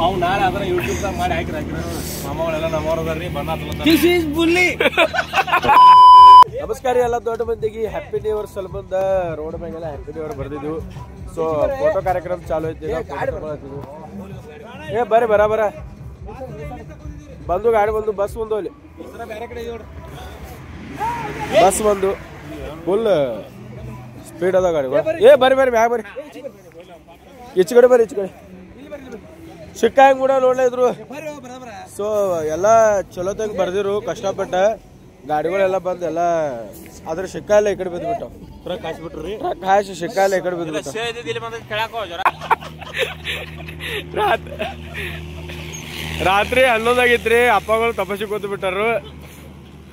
ಅವ್ ನಾಳೆ ಅದನ್ನ ಯೂಟ್ಯೂಬ್ ದಾಗ ಮಾಡಿ ಹಾಕಿರ ಮಾಮಗಳೆಲ್ಲ ನಮ್ಮವ್ರದಾರ್ರಿ ಬಣ್ಣ ಬುಲ್ಲಿ. ನಮಸ್ಕಾರ ಎಲ್ಲ ದೊಡ್ಡ ಮಂದಿಗೆ ಹ್ಯಾಪಿ ನ್ಯೂ ಇಯರ್ ಸಲ್ಬಂದ ರೋಡ್ ಮ್ಯಾಗೆಲ್ಲ ಹ್ಯಾಪಿ ನ್ಯೂ ಇಯರ್ ಬರ್ದಿದ್ವು. ಸೊ ಫೋಟೋ ಕಾರ್ಯಕ್ರಮ ಚಾಲು ಐತಿ. ಏ ಬರ್ರಿ ಬರ ಬಂದು ಗಾಡಿ ಬಂದು ಬಸ್ ಬಂದು ಅಲ್ಲಿ ಬಸ್ ಬಂದು ಫುಲ್ ಸ್ಪೀಡ್ ಅದ ಗಾಡಿ. ಏ ಬರ್ರಿ ಮ್ಯಾಗ ಬರ್ರಿ ಈಚೆ ಕಡೆ ಬರ್ರಿ ಈಚೆ ಕಡೆ ಸಿಕ್ಕಾಂಗ್ ಕೂಡ ನೋಡ್ಲೇ ಇದ್ರು. ಸೊ ಎಲ್ಲ ಚಲೋತಾಗ ಬರ್ದಿರು ಕಷ್ಟಪಟ್ಟ ಗಾಡಿಗಳೆಲ್ಲ ಬಂದು ಎಲ್ಲ ಅದ್ರ ಶಿಕ್ಕಾಲ ಈ ಕಡೆ ಬಿದ್ದುಬಿಟ್ಟು ಟ್ರಕ್ ಹಾಸ್ಬಿಟ್ರಿ ಟ್ರಕ್ ಹಾಸಿ ಶಿಕ್ಕಾಲ ಈ ಕಡೆ ಬಿದ್ದುಬಿಟ್ಟು ರಾತ್ರಿ 11 ಆಗಿತ್ರಿ. ಅಪ್ಪಗಳು ತಪಸ್ಸಿ ಕೂತು ಬಿಟ್ಟಾರು.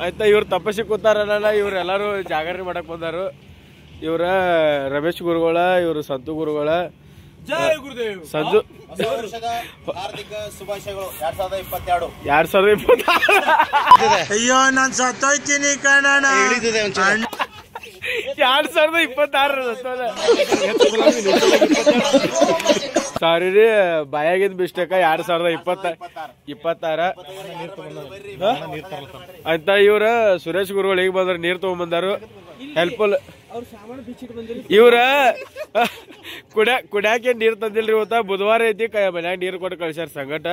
ಆಯ್ತಾ ಇವ್ರು ತಪಸ್ಸಿ ಕೂತಾರಲ್ಲ, ಇವ್ರು ಎಲ್ಲಾರು ಜಾಗರಣೆ ಮಾಡಕ್ ಬಂದಾರು. ಇವ್ರ ರಮೇಶ್ ಗುರುಗಳ, ಇವ್ರು ಸಂತು ಗುರುಗಳ, ಸಂಜು ಶುಭಾಶಯಗಳು 2022. ಅಯ್ಯೋ ನಾನ್ ಸತ್ತೋಯ್ತೀನಿ ಕಣ. 2026 ಸಾರಿ ರೀ ಬಾಯಾಗಿದ್ ಮಿಸ್ಟೇಕ. 2026 ಅಂತ ಇವ್ರ ಸುರೇಶ್ ಗುರುಗಳು ಈಗ ಬಂದ್ರ ನೀರ್ ತಗೊಂಡ್ಬಂದಾರು. ಹೆಲ್ಪ್ಫುಲ್ ಇವ್ರ ಕುಡ್ಯಾಕೆ ನೀರ್ ತಂದಿಲ್ರಿ. ಇವತ್ತ ಬುಧವಾರ ಐತಿ, ಮನ್ಯಾಗ ನೀರ್ ಕೊಟ್ಟು ಕಳ್ಸ್ಯಾರ ಸಂಗಟ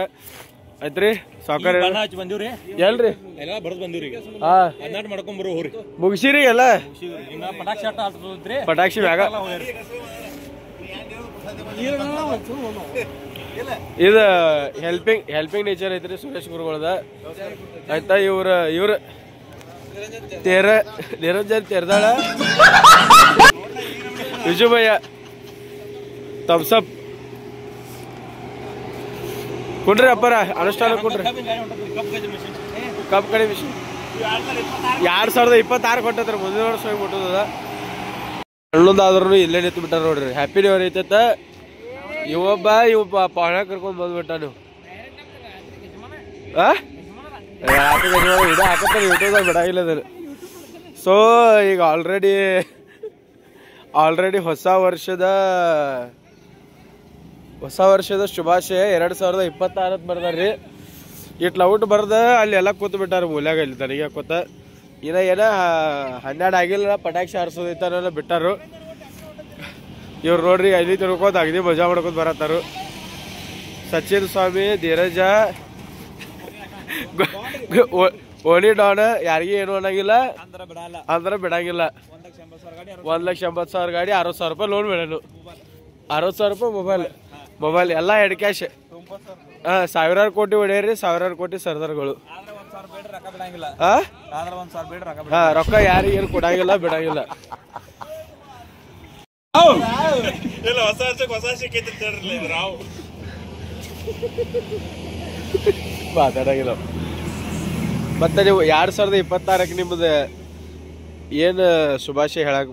ಐತ್ರಿ. ಸಾವುಕಾರ ಬಂದಿವ್ರಿ ಎಲ್ರಿ ಎಲ್ಲ ಬರ್ದ್ ಬಂದಿವ್ರಿ. ಮಾಡ್ಕೊಂಡ್ ಬರೋ ಹೋರಿ ಮುಗಿಸಿರಿ ಎಲ್ಲ ಪಟಾಕ್ಷಿ ಮ್ಯಾಗ. ಇದು ಹೆಲ್ಪಿಂಗ್ ನೇಚರ್ ಐತ್ರಿ ಸುರೇಶ್ ಗುರುಗಳದ. ಆಯ್ತಾ ಇವ್ರ ನಿರಂಜನ್ ತೆರ್ದಾಳ, ವಿಜುಭಯ್ಯ ತಮ್ಸಪ್ ಕುಂಡ್ರಿ ಅಪ್ಪರ ಅನುಷ್ಠಾನ ಕುಂಡ್ರಿ. ಕಪ್ ಕಡೆ ಮಿಷನ್ 2026 ಕೊಟ್ಟತ್ರ. ಮುಂದಿನ ವರ್ಷ ಹೋಗಿ ಮುಟ್ಟದ. ಹಣ್ಣೊಂದಾದ್ರೂ ಇಲ್ಲೇ ನಿಂತು ಬಿಟ್ಟಾರ ನೋಡ್ರಿ. ಹ್ಯಾಪಿ ನ್ಯೂ ಇಯರ್ ಐತತ್ತ. ಇವ ಪಾಣ ಕರ್ಕೊಂಡ್ ಬಂದ್ಬಿಟ್ಟ. ನೀವು ಇದು ಹಾಕತ್ತಾರ ಯೂಟ್ಯೂಬ್ದಾಗ ಬಿಡಾಗಿಲ್ಲ ಅದನ್ನ. ಸೊ ಈಗ ಆಲ್ರೆಡಿ ಹೊಸ ವರ್ಷದ ಶುಭಾಶಯ 2026 ಬರ್ದಾರ್ರಿ. ಇಟ್ಲ ಔಟ್ ಬರ್ದ ಅಲ್ಲಿ ಎಲ್ಲ ಕೂತ್ ಬಿಟ್ಟಾರ ಮೂಲ್ಯಾಗ. ಇಲ್ಲಿ ತನಗೆ ಕೂತ ಏನ 12 ಆಗಿಲ್ಲ, ಪಟಾಕ್ಷಿ ಹಾರಿಸೋದೈತಾರ ಬಿಟ್ಟಾರು. ಇವ್ರು ನೋಡ್ರಿ ಅಲ್ಲಿ ತಿಳ್ಕೋತ ಅಗದಿ ಮಜಾ ಮಾಡ್ಕೋತ ಬರತ್ತಾರು. ಸಚಿನ್ ಸ್ವಾಮಿ, ಧೀರಜ, ಓಣಿ ಡಾನ್ ಯಾರಿಗೂ ಏನು ಅನ್ನಂಗಿಲ್ಲ ಅಂದ್ರ ಬಿಡಂಗಿಲ್ಲ. 1,80,000 ಗಾಡಿ, 60,000 ರೂಪಾಯಿ ಲೋನ್ ಬೇಡನು, 60,000 ರೂಪಾಯಿ ಮೊಬೈಲ್ ಎಲ್ಲ ಹೆಡ್ ಕ್ಯಾಶ್. ಸಾವಿರಾರು ಕೋಟಿ ಹೊಡೆಯರಿ, ಸಾವಿರಾರು ಕೋಟಿ ಸರ್ದಾರ್ಗಳು. ರೊಕ್ಕ ಯಾರಿಗೆ ಏನು ಕೊಡಂಗಿಲ್ಲ ಬಿಡಂಗಿಲ್ಲ. ಮಾತಾಡಂಗಿಲ್ಲ. ಮತ್ತೆ ನೀವು 2026 ನಿಮ್ದು ಏನ್ ಶುಭಾಶಯ ಹೇಳಕ್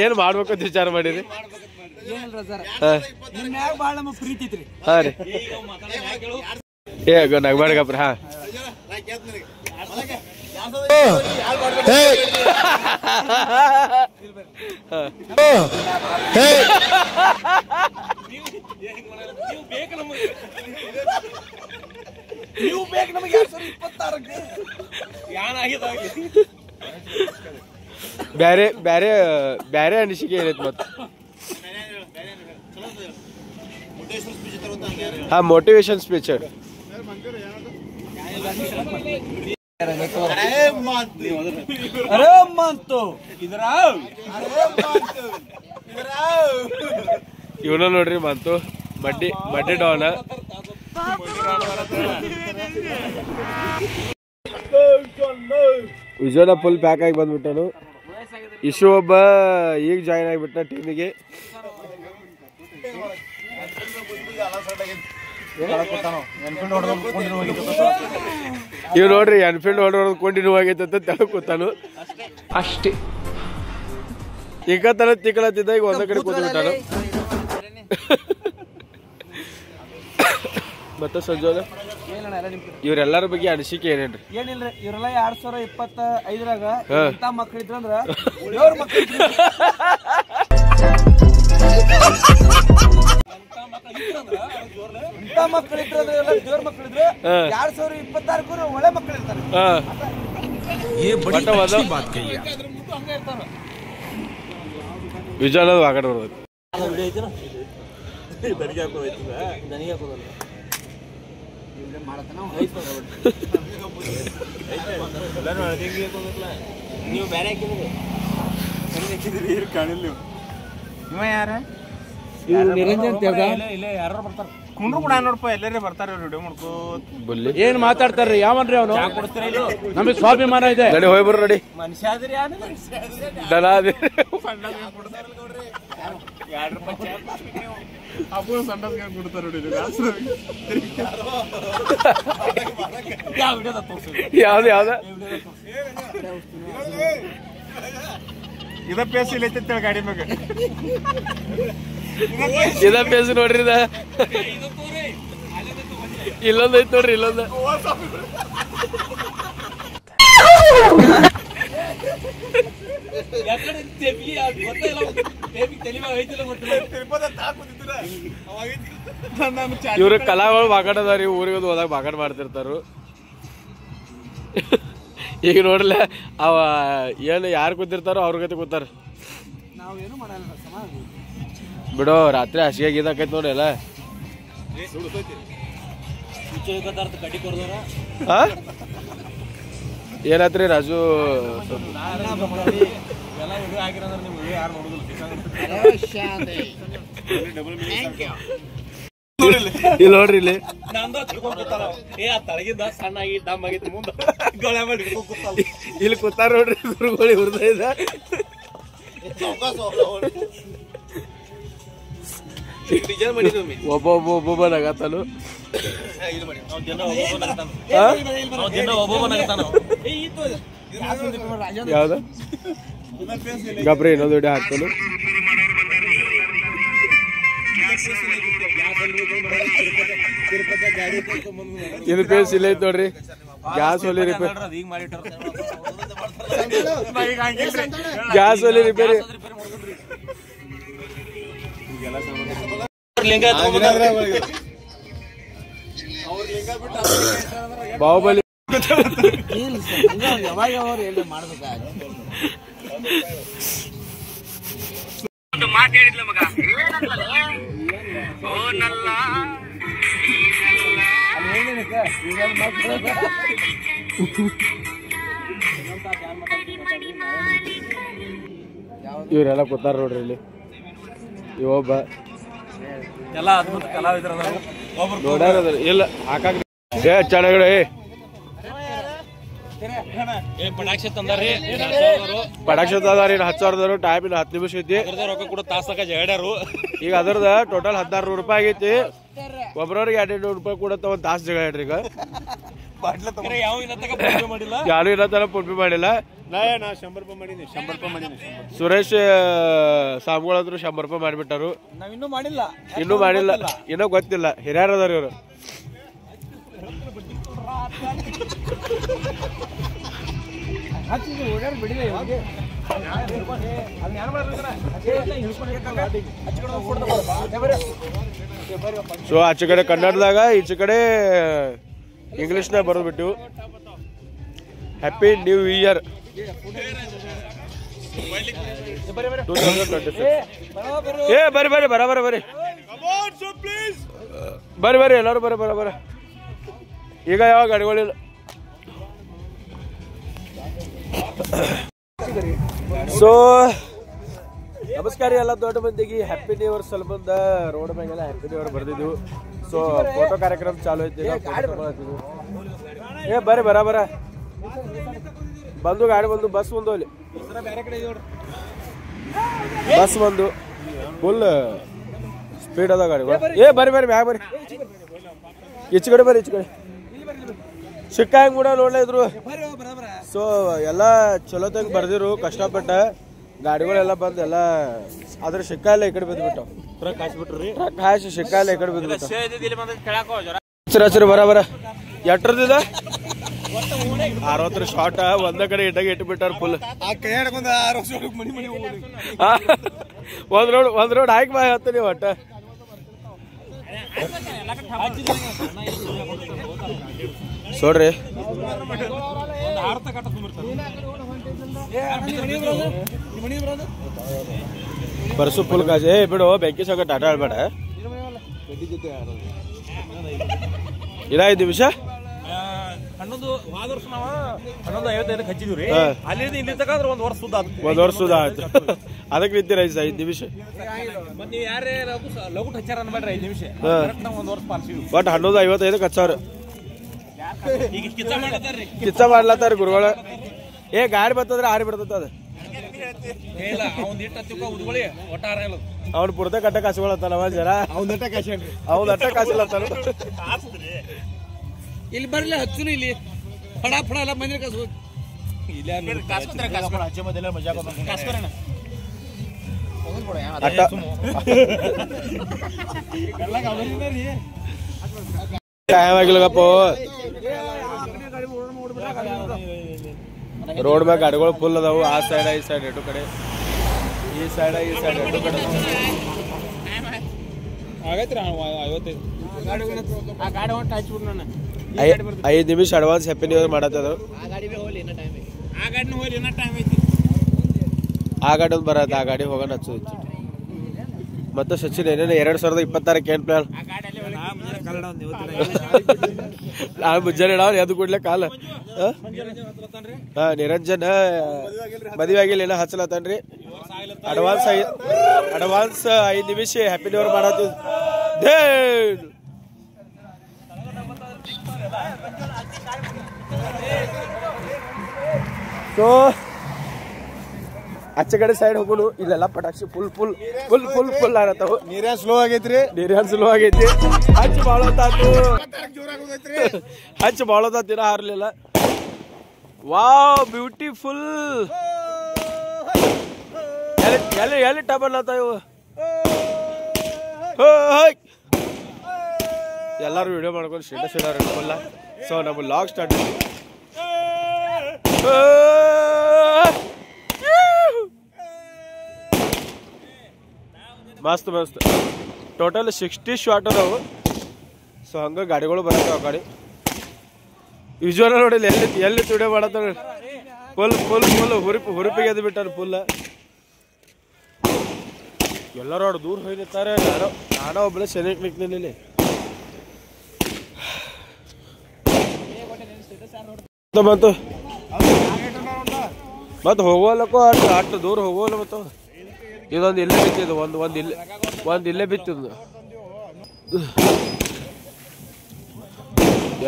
ಏನ್ ಮಾಡ್ಬೇಕಂತ ವಿಚಾರ ಮಾಡಿರಿ? ಹಾ ರೀ ನಗ್ಬೇಡಗಪ್ರ. ಹಾ ಬ್ಯಾರೆ ಬ್ಯಾರೆ ಬ್ಯಾರೆ ಅನಿಸಿಕೆ ಏನೈತಿ ಮತ್ತೆ? ಹಾ ಮೋಟಿವೇಶನ್ ಸ್ಪೀಚ್. ಇವನ ನೋಡ್ರಿ ಮಂತು ಬಡ್ಡಿ ಡಾನ. ವಿಜಯನ ಫುಲ್ ಪ್ಯಾಕ್ ಆಗಿ ಬಂದ್ಬಿಟ್ಟನು. ಇಶು ಒಬ್ಬ ಈಗ ಜಾಯಿನ್ ಆಗಿಬಿಟ್ಟ ಟೀಮಿಗೆ. ಇವ್ ನೋಡ್ರಿ ಎನ್ಫೀಲ್ಡ್ ಹೊಡೆದು ಕಂಟಿನ್ಯೂ ಆಗೈತೆ ಅಂತ ಕೂತಾನು ಅಷ್ಟೇ. ಈಗ ತರ ತಿಕ್ಕಳತ್ತಿದ್ದ ಈಗ ಒಂದ ಕಡೆ ಕೂತ್ಬಿಟ್ಟಾನು. ಮತ್ತೆ ಸಂಜೋದ ಇವ್ರೆಲ್ಲಾರ ಬಗ್ಗೆ ಅನಿಸಿಕೆ ಏನೇನ್ರಿ? ಏನಿಲ್ರಿ, ಇವ್ರೆಲ್ಲ 2025 ಎಂತ ಮಕ್ಳಿದ್ರಂದ್ರ ದೇವ್ರ ಮಕ್ಳು ಎಂತ ಮಕ್ಕಳಿದ್ರು ಎಲ್ಲ ದೇವ್ರ ಮಕ್ಕಳಿದ್ರು 2026 ಒಳ್ಳೆ ಮಕ್ಕಳು ಇರ್ತಾರೆ. ವಿಜಯ್ ಆಗಡೆ ಬರ್ಬೇಕು. ನೀವು ಬೇರೆ ಹಾಕಿದ್ರಿ ಕಾಣಿಲ್ಲ. ಇವ ಯಾರ ನಿರಂಜನ್ ಇಲ್ಲೇ ಯಾರು ಬರ್ತಾರ ಕುಂಡ್ರು ಕೂಡ ನೋಡಪ್ಪ ಎಲ್ಲರೇ ಬರ್ತಾರ ವಿಡಿಯೋ ಮಾಡ್ಕೋ. ಏನ್ ಮಾತಾಡ್ತಾರ್ರಿ? ಯಾವನ್ರಿ ಅವನು? ನಮಗೆ ಸ್ವಾಭಿಮಾನ ಇದೆ. ನಡಿ ಹೋಗಿ ಬರ್ರಿ. ನಡಿ ಮನುಷ್ಯ ಆದ್ರಿ ದನ ಅದೇ ಯಾವ್ದು ಯಾವ್ದ ಇದ ಪೇಸ್ ಇಲ್ಲ ಗಾಡಿ ಮ್ಯಾಗ ಇದ ಪೇಸ್ ನೋಡ್ರಿ. ಇಲ್ಲೊಂದ್ ಐತ್ ನೋಡ್ರಿ. ಇಲ್ಲೊಂದ ಇವ್ರ ಕಲಾಗಳು ಬಾಗಾಟದಾರಿ. ಊರಿಗೆ ಹೋದಾಗ ಬಾಗಾಟ ಮಾಡ್ತಿರ್ತಾರು. ಈಗ ನೋಡ್ಲ ಅವ ಏನು ಯಾರು ಕೂತಿರ್ತಾರೋ ಅವ್ರ ಗತಿ ಕೂತಾರ. ಬಿಡೋ ರಾತ್ರಿ ಹಸಿಗೆ ಗೀದಾಕೈತಿ ನೋಡಿ ಎಲ್ಲ. ಏನಾತ್ರಿ ರಾಜು? ಇಲ್ಲಿ ನೋಡ್ರಿ ಇಲ್ಲಿ ಸಣ್ಣಾಗಿ ಡಮ್ ಆಗೈತಿ ಮುಂದೆ ಇಲ್ಲಿ ಕೂತಾರ ನೋಡ್ರಿ. ಗುರುಗಳು ಹುರ್ದ ಇದ ಒಬ್ಬೊಬ್ಬ ನಗತಾನು. ಯಾವ್ದ ಗಬ್ರಿ ಇನ್ನೊಂದು ವಿಡಿಯೋ ಹಾಕ್ತಾನು. ಇದು ಪೇಸ್ ಇಲ್ಲ ಐತ್ ನೋಡ್ರಿ. ಗ್ಯಾಸ್ ಒಲಿ ರಿಪೇರಿ. ಗ್ಯಾಸ್ ಒಲಿ ರಿಪೇರಿ. ಬಾಹುಬಲಿ ಇವರೆಲ್ಲ ಕೂತಾರ ನೋಡ್ರಿ ಇಲ್ಲಿ. ಇವೊಬ್ಬ ಎಲ್ಲ ಅದ್ಭುತ ಕಲಾವಿದ್ರ ನೋಡ್ಯಾರ ಇಲ್ಲ ಹಾಕಾಕ ಚೆನ್ನಾಗಿ ಪಟಾಕ್ಷಿ ತಂದಾರಿ. ಪಟಾಕ್ಷಿ ತಂದಾರಿ 10,000 ಟೈಮ್ ಇನ್ನು 10 ನಿಮಿಷ ಐತಿ. ರೊಕ್ಕ ಕೂಡ ತಾಸಕ ಜಗಾಡ್ಯಾರು. ಈಗ ಅದ್ರದ ಟೋಟಲ್ 1600 ರೂಪಾಯಿ ಆಗೈತಿ. ಒಬ್ಬರವ್ರಿಗೆ 200 ರೂಪಾಯಿ ಕೂಡ ಒಂದ್ ತಾಸು ಜಗಾಡ್ರಿ. ಈಗ ಯಾರು ಇಲ್ಲ ತರ ಪುಡ್ಪಿ ಮಾಡಿಲ್ಲ. 100 ರೂಪಾಯಿ ಮಾಡೀನಿ. 100 ರೂಪಾಯಿ ಮಾಡೀನಿ. ಸುರೇಶ್ ಸಾಮ್ಗಳಂದ್ರು 100 ರೂಪಾಯಿ ಮಾಡಿಬಿಟ್ಟಾರು. ನಾವಿನ್ನೂ ಮಾಡಿಲ್ಲ. ಇನ್ನೂ ಗೊತ್ತಿಲ್ಲ. ಹಿರಿಯರ್ ಅದಾರ ಇವ್ರು. ಸೊ ಆಚೆ ಕಡೆ ಕನ್ನಡದಾಗ ಈಚೆ ಕಡೆ ಇಂಗ್ಲಿಷ್ನಾಗ ಬರೆದ್ಬಿಟ್ಟು ಹ್ಯಾಪಿ ನ್ಯೂ ಇಯರ್ 2026. ಏ ಬರ್ರಿ ಬರ್ರಿ ಬರಬರ ಬರ್ರಿ ಬರ್ರಿ ಬರ್ರಿ ಎಲ್ಲರೂ ಬರ. ಈಗ ಯಾವ ಗಾಡಿಗಳಿಲ್ಲ. ಸೊ ನಮಸ್ಕಾರ ಎಲ್ಲ ದೊಡ್ಡ ಮಂದಿಗೆ ಹ್ಯಾಪಿ ನ್ಯೂ ಇಯರ್. ಸ್ವಲ್ಪ ರೋಡ್ ಮ್ಯಾಗೆಲ್ಲ ಹ್ಯಾಪಿ ನ್ಯೂ ಇಯರ್ ಬರ್ದಿದ್ವು. ಸೊ ಫೋಟೋ ಕಾರ್ಯಕ್ರಮ ಚಾಲು ಐತಿ. ಏ ಬರ್ರಿ ಬರ ಬಂದು ಗಾಡಿ ಬಂದು ಬಸ್ ಬಂದು ಅಲ್ಲಿ ಬಸ್ ಬಂದು ಫುಲ್ ಸ್ಪೀಡ್ ಅದ ಗಾಡಿ. ಏ ಬರ್ರಿ ಮ್ಯಾಗ ಬರ್ರಿ. ಈಚೆ ಕಡೆ ಬರ್ರಿ. ಈಚೆ ಕಡೆ ಸಿಕ್ಕ ಕೂಡ ನೋಡ್ಲೇ ಇದ್ರು. ಸೊ ಎಲ್ಲ ಚಲೋತಾಗ ಬರ್ದಿರು ಕಷ್ಟಪಟ್ಟ ಗಾಡಿಗಳೆಲ್ಲ ಬಂದು ಎಲ್ಲ ಅದ್ರ ಶಿಕ್ಕ ಎಲ್ಲ ಈ ಕಡೆ ಬಿದ್ದುಬಿಟ್ಟು ಟ್ರಕ್ ಹಾಸಿ ಶಿಕ್ಕ ಎಲ್ಲ ಈ ಕಡೆ ಬಿದ್ದುಬಿಟ್ಟು ಹಸಿರು ಬರ ಎಟ್ರದಿದ 60 ಶಾರ್ಟ್ ಒಂದ ಕಡೆ ಇಟ್ಟಾಗ ಇಟ್ಬಿಟ್ಟಾರ ಫುಲ್. ಒಂದ್ ರೋಡ್ ಹಾಕಿ ಬಾ ಹೇಳ್ತೀನಿ ಒಟ್ಟ ಸೋಡ್ರಿ ಪರ್ಸು ಫುಲ್ ಕಾಜೆ ಬಿಡು ಬೆಂಕಿ ಸಾಕ ಟಾಟಾ ಆಡ್ಬೇಡ ಇನ್ನ 5 ನಿಮಿಷ ಹನ್ನೊಂದು ಹೋದ ವರ್ಷ ನಾವು 11:55 ಹಚ್ಚಿದ್ವಿ ಅಲ್ಲಿ ಇಲ್ಲಿ ತಕಾದ್ರೆ ಒಂದ್ ವರ್ಷ ಸುದ್ದ ಆಯ್ತು ಅದಕ್ಕೆ ನಿಂತಿರ 5 ನಿಮಿಷ ಮತ್ತೆ ನೀವು ಯಾರೇ ಲಘು ಹಚ್ಚಾರ ಅನ್ಬೇಡ್ರಿ 5 ನಿಮಿಷ ಒಂದ್ ವರ್ಷ ಪಾಲ್ಸಿವಿ ಬಟ್ 11:55 ಹಚ್ಚಾರ ಈಗ ಕಿಚ್ಚ ಮಾಡ್ಲತ್ತಾರ ಗುರುಗಳ ಏ ಗಾಡಿ ಬರ್ತದ್ರೆ ಆರಿ ಬಿಡ್ತದ ಅದು ಅವ್ನು ಪುರ್ತ ಕಟ್ಟ ಕಾಸುಗಳತ್ತಾನವ ಜರ ಅವ್ನ ಕಾಸಿಲ್ಲತ್ತಾನ ಇಲ್ಲಿ ಬರ್ಲಿ ಹಚ್ಚು ಇಲ್ಲಿ ಫಡ ಫಡ ಎಲ್ಲ ಮಂದಿರ ಕಾಸು ಆಗಿಲ್ಲಪ್ಪ ರೋಡ್ ಮ್ಯಾಗ ಗಾಡಿಗಳು ಫುಲ್ ಅದಾವು ಆ ಸೈಡ್ ಈ ಸೈಡ್ ಎರಡು ಕಡೆ ಈ ಸೈಡ್ ಎರಡು ಕಡೆ ಆಗೈತ್ರಿ 5 ನಿಮಿಷ ಅಡ್ವಾನ್ಸ್ ಹ್ಯಾಪಿ ನ್ಯೂ ಇಯರ್ ಮಾಡತ್ತದ ಆ ಗಾಡಿ ಒಂದು ಬರತ್ತ ಆ ಗಾಡಿ ಹೋಗೋಣ ಹಚ್ಚೋದು ಮತ್ತೆ ಸಚಿನ್ ಏನೇನು 2026 ಏನ್ ಪ್ಲಾನ್ ನಾನು ಮುಂಜಾನೆ ಎದ್ದು ಕೂಡ್ಲೆ ಕಾಲ ನಿರಂಜನ್ ಮದುವೆ ಆಗಿಲ್ಲ ಏನೋ ಹಚ್ಚಲತ್ತನ್ರಿ ಅಡ್ವಾನ್ಸ್ 5 ನಿಮಿಷ ಹ್ಯಾಪಿ ನ್ಯೂ ಇಯರ್ ಮಾಡತ್ತೀವಿ ಸೊ ಆಚೆ ಕಡೆ ಸೈಡ್ ಹೋಗೋಣ ಇಲ್ಲೆಲ್ಲ ಪಟಾಕ್ಷಿ ಫುಲ್ ಆಗತ್ತವು ನೀರ್ಯಾನ್ ಸ್ಲೋ ಆಗೈತ್ರಿ ಹಚ್ಚ ಬಾಳೋದಾತಿರ ಹಾರ್ಲಿಲ್ಲ ವಾವ್ ಬ್ಯೂಟಿಫುಲ್ ಎಲ್ಲಿ ಟಬಲ್ ಇವು ಎಲ್ಲಾರು ವಿಡಿಯೋ ಮಾಡ್ಕೊಂಡು ಸ್ಟೇಟಸ್ ಇಡೋಲ್ಲ ಸೊ ನಮ್ಮ ಲಾಗ್ ಸ್ಟಾರ್ಟ್ ಮಸ್ತ್ ಟೋಟಲ್ 60 ಶಾಟ್ ಅದಾವು ಸೊ ಹಂಗ ಗಾಡಿಗಳು ಬರತ್ತಾವ ಗಾಡಿ ಯೂಶುವಲ್ ನೋಡಿಲ್ಲ ಎಲ್ಲಿ ವಿಡಿಯೋ ಮಾಡತ್ತ ಫುಲ್ ಹುರುಪಿಗೆ ಎದ್ದು ಬಿಟ್ಟಾರ ಫುಲ್ ಎಲ್ಲರೂ ಅವ್ರು ದೂರ ಹೋಗಿರ್ತಾರೆ ನಾನೋ ಒಬ್ಬಳೆ ಸೆನೆಕ್ ನಿಕ್ನಲ್ಲಿ ಬಂತು ಮತ್ತೆ ಹೋಗೋಲ್ಲಕ್ಕೋ ಅಷ್ಟು ದೂರ ಹೋಗೋಲ್ಲ ಮತ್ತು ಇದೊಂದು ಇಲ್ಲೇ ಬಿತ್ತಿದ್ದು ಒಂದು ಇಲ್ಲೇ ಬಿತ್ತಿದ್ದು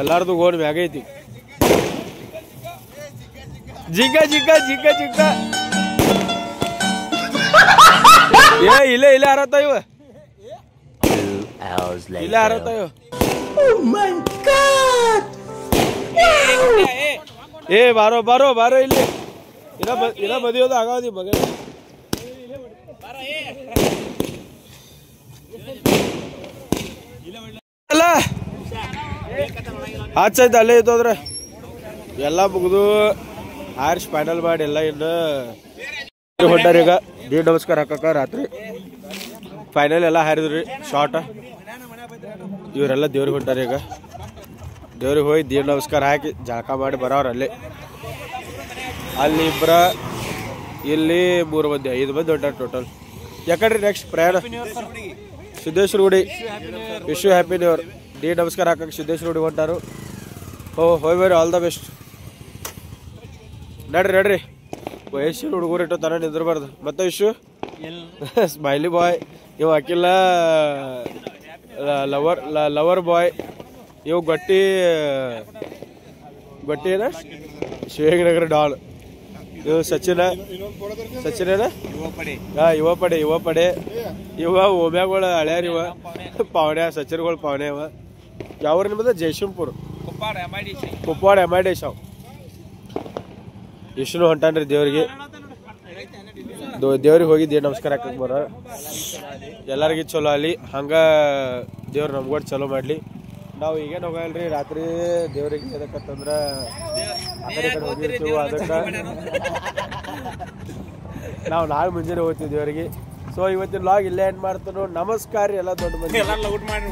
ಎಲ್ಲಾರ್ದು ಗೋಡ್ ಮ್ಯಾಗ ಐತಿ ಜಿಂಕ ಇಲ್ಲೇ ಹರತ್ತ ಇವ ಇಲ್ಲೇ ಹರತ್ತ ಇವ ಏ ಬಾರೋ ಇಲ್ಲಿ ಇನ್ನ ಮದುವೆ ಆಗಾದಿ ಮಗ ಅಲ್ಲ ಆಚೈತೆ ಅಲ್ಲೇ ಇತ್ತಂದ್ರೆ ಎಲ್ಲ ಮುಗಿದು ಆರ್ಸ್ ಫೈನಲ್ ಮಾಡಿ ಎಲ್ಲ ಇನ್ನು ಹೊಂಟಾರ ಈಗ ದೀಡ್ ನಮಸ್ಕಾರ ಹಾಕಕ್ಕ ರಾತ್ರಿ ಫೈನಲ್ ಎಲ್ಲ ಹಾರಿದ್ರಿ ಶಾರ್ಟ್ ಇವರೆಲ್ಲ ದೇವ್ರಿಗೆ ಹೊಂಟಾರ ಈಗ ದೇವ್ರಿಗೆ ಹೋಗಿ ದೀಡ್ ನಮಸ್ಕಾರ ಹಾಕಿ ಜಳಕ ಮಾಡಿ ಬರೋರು ಅಲ್ಲಿ ಇಬ್ಬರ ಇಲ್ಲಿ 3 ಮಂದಿ 5 ಮಂದಿ ಹೊಂಟಾರ ಟೋಟಲ್ ಯಾಕಂದ್ರೆ ನೆಕ್ಸ್ಟ್ ಪ್ರಯಾಣ ಸಿದ್ದೇಶ್ವರ ಗುಡಿ ವಿಶ್ವ ಹ್ಯಾಪಿ ನ್ಯೂ ಇಯರ್ ದೀಡ್ ನಮಸ್ಕಾರ ಹಾಕಕ್ಕೆ ಸಿದ್ದೇಶ್ವರ ಗುಡಿ ಹೊಂಟಾರು ಹೋಯ್ ಬರ್ರಿ ಆಲ್ ದ ಬೆಸ್ಟ್ ನಡ್ರಿ ವಯಸ್ಸಿನ ಹುಡುಗರು ಇಟ್ಟು ತರ ನಿಂದಿರಬಾರ್ದು ಮತ್ತೆ ವಿಶ್ವ ಸ್ಮೈಲಿ ಬಾಯ್ ಇವು ಅಕಿಲ್ಲ ಲವರ್ ಬಾಯ್ ಇವು ಗಟ್ಟಿ ಏನ ಶಿವನಗರ ಡಾಲ್ ಇವು ಸಚಿನ ಯುವ ಪಡೆ ಇವ ಓಮ್ಯಾಗಳು ಹಳ್ಯಾರ ಇವ ಪಾವನೆ ಸಚಿನ್ಗಳು ಪಾವನೆ ಇವ ಯಾವ ನಿಮ್ಮದ ಜಯಶಂಪುರ್ ಕುಪ್ಪಾಡ MID ಶಾವ್ ವಿಷ್ಣು ಹೊಂಟಾನ್ರಿ ದೇವ್ರಿಗೆ ಹೋಗಿ ದೇವ್ರ ನಮಸ್ಕಾರ ಹಾಕಕ್ ಬರ ಎಲ್ಲರಿಗೂ ಚಲೋ ಅಲ್ಲಿ ಹಂಗ ದೇವ್ರ ನಮ್ಗೋಡ್ ಚಲೋ ಮಾಡ್ಲಿ ನಾವು ಈಗೇನು ಹೋಗಲ್ರಿ ರಾತ್ರಿ ದೇವ್ರಿಗೆ ಎದಕ್ಕಂತಂದ್ರ ಆ ಕಡೆ ಹೋಗಿರ್ತೀವಿ ಅದಕ್ಕೆ ನಾವು ನಾಳೆ ಮುಂಜಾನೆ ಹೋಗ್ತೀವಿ ದೇವ್ರಿಗೆ ಸೊ ಇವತ್ತಿನ ಲಾಗ್ ಇಲ್ಲೇ ಎಂಡ್ ಮಾಡ್ತಾನು. ನಮಸ್ಕಾರ ಎಲ್ಲ ದೊಡ್ಡ ಮಂದಿ. ಊಟ ಮಾಡಿ